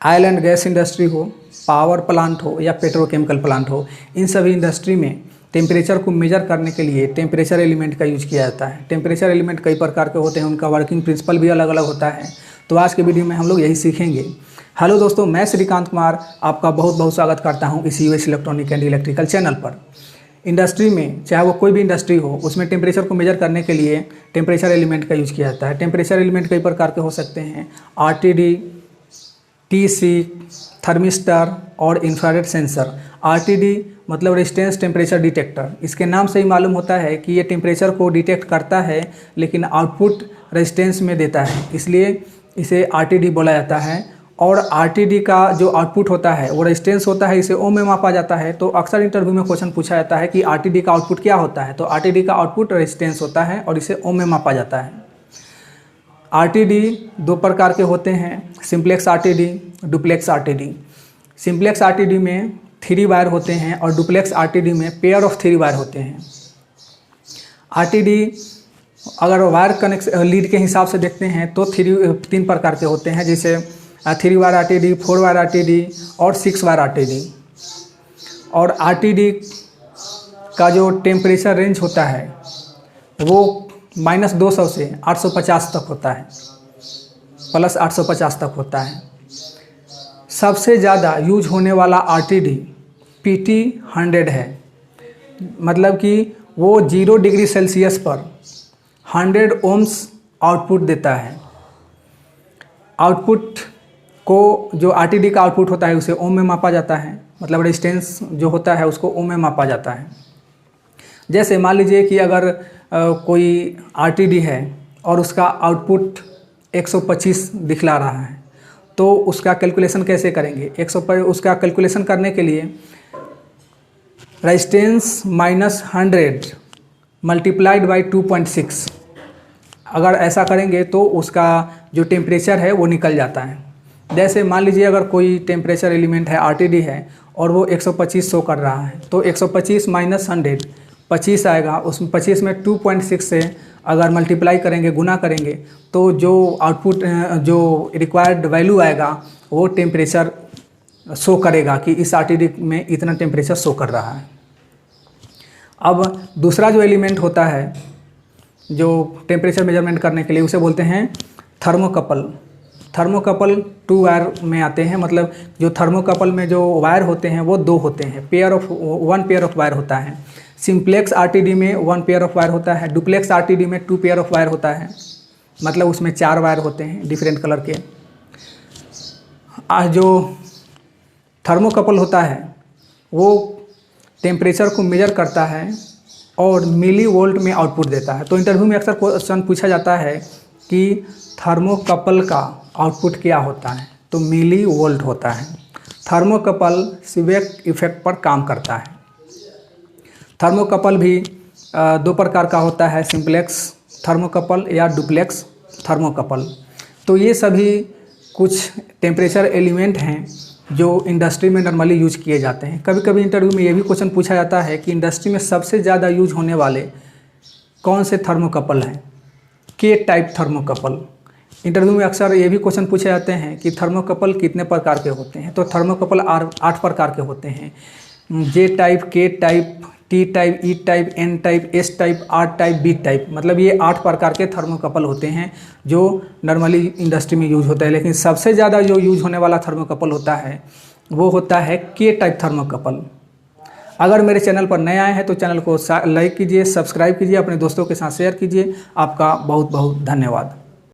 Oil and gas industry हो, power plant हो या पेट्रोकेमिकल प्लांट हो, इन सभी इंडस्ट्री में टेम्परेचर को मेजर करने के लिए टेम्परेचर एलिमेंट का यूज किया जाता है। टेम्परेचर एलिमेंट कई प्रकार के होते हैं, उनका वर्किंग प्रिंसिपल भी अलग अलग होता है। तो आज के वीडियो में हम लोग यही सीखेंगे। हेलो दोस्तों, मैं श्रीकांत कुमार आपका बहुत बहुत स्वागत करता हूं इस US electronic and electrical channel पर। इंडस्ट्री में चाहे वो कोई भी इंडस्ट्री हो, उसमें टेम्परेचर को मेजर करने के लिए टेम्परेचर एलिमेंट का यूज किया जाता है। टेम्परेचर एलिमेंट कई प्रकार के हो सकते हैं, आरटीडी, टीसी, थर्मिस्टर और इंफ्रारेड सेंसर। आरटीडी मतलब रेजिस्टेंस टेम्परेचर डिटेक्टर। इसके नाम से ही मालूम होता है कि ये टेम्परेचर को डिटेक्ट करता है लेकिन आउटपुट रेजिस्टेंस में देता है, इसलिए इसे आरटीडी बोला जाता है। और आरटीडी का जो आउटपुट होता है वो रेजिस्टेंस होता है, इसे ओम में मापा जाता है। तो अक्सर इंटरव्यू में क्वेश्चन पूछा जाता है कि आरटीडी का आउटपुट क्या होता है, तो आरटीडी का आउटपुट रेजिस्टेंस होता है और इसे ओम में मापा जाता है। आरटीडी दो प्रकार के होते हैं, simplex RTD, duplex RTD. Simplex RTD में 3 वायर होते हैं और डुप्लेक्स आरटीडी में पेयर ऑफ 3 वायर होते हैं। आरटीडी अगर वायर कनेक्शन लीड के हिसाब से देखते हैं तो 3 प्रकार के होते हैं, जैसे 3 वायर आरटीडी, 4 वायर आरटीडी और 6 वायर आरटीडी। और आरटीडी का जो टेम्परेचर रेंज होता है वो -200 से 850 तक होता है, प्लस 850 तक होता है। सबसे ज़्यादा यूज होने वाला आरटीडी PT100 है, मतलब कि वो 0 डिग्री सेल्सियस पर 100 ओम्स आउटपुट देता है। आउटपुट को जो आरटीडी का आउटपुट होता है उसे ओम में मापा जाता है, मतलब रेजिस्टेंस जो होता है उसको ओम में मापा जाता है। जैसे मान लीजिए कि अगर कोई आरटीडी है और उसका आउटपुट 125 दिखला रहा है, तो उसका कैलकुलेशन कैसे करेंगे? उसका कैलकुलेशन करने के लिए रेजिस्टेंस -100 मल्टीप्लाइड बाई 2.6 अगर ऐसा करेंगे तो उसका जो टेम्परेचर है वो निकल जाता है। जैसे मान लीजिए अगर कोई टेम्परेचर एलिमेंट है, आरटीडी है, और वो 125 शो कर रहा है, तो 125 - 100 25 आएगा। उसमें 25 में 2.6 से अगर मल्टीप्लाई करेंगे, गुना करेंगे, तो जो आउटपुट जो रिक्वायर्ड वैल्यू आएगा वो टेम्परेचर शो करेगा कि इस आरटीडी में इतना टेम्परेचर शो कर रहा है। अब दूसरा जो एलिमेंट होता है जो टेम्परेचर मेजरमेंट करने के लिए, उसे बोलते हैं थर्मोकपल। थर्मोकपल 2 वायर में आते हैं, मतलब जो थर्मोकपल में जो वायर होते हैं वो 2 होते हैं, 1 पेयर ऑफ वायर होता है। सिंप्लेक्स आरटीडी में 1 पेयर ऑफ वायर होता है, डुप्लेक्स आरटीडी में 2 पेयर ऑफ वायर होता है, मतलब उसमें 4 वायर होते हैं डिफरेंट कलर के। जो थर्मोकपल होता है वो टेम्परेचर को मेजर करता है और मिली वोल्ट में आउटपुट देता है। तो इंटरव्यू में अक्सर क्वेश्चन पूछा जाता है कि थर्मोकपल का आउटपुट क्या होता है, तो मिली वोल्ट होता है। थर्मोकपल सीबेक इफेक्ट पर काम करता है। थर्मोकपल भी 2 प्रकार का होता है, सिंप्लेक्स थर्मोकपल या डुप्लेक्स थर्मोकपल। तो ये सभी कुछ टेम्परेचर एलिमेंट हैं जो इंडस्ट्री में नॉर्मली यूज किए जाते हैं। कभी कभी इंटरव्यू में ये भी क्वेश्चन पूछा जाता है कि इंडस्ट्री में सबसे ज़्यादा यूज होने वाले कौन से थर्मोकपल हैं, के टाइप थर्मोकपल। इंटरव्यू में अक्सर ये भी क्वेश्चन पूछे जाते हैं कि थर्मोकपल कितने प्रकार के होते हैं, तो थर्मोकपल 8 प्रकार के होते हैं। J type, K type, T type, E type, N type, S type, R type, B type, मतलब ये 8 प्रकार के थर्मोकपल होते हैं जो नॉर्मली इंडस्ट्री में यूज होता है। लेकिन सबसे ज़्यादा जो यूज होने वाला थर्मोकपल होता है वो होता है के टाइप थर्मोकपल। अगर मेरे चैनल पर नए आए हैं तो चैनल को लाइक कीजिए, सब्सक्राइब कीजिए, अपने दोस्तों के साथ शेयर कीजिए। आपका बहुत बहुत धन्यवाद।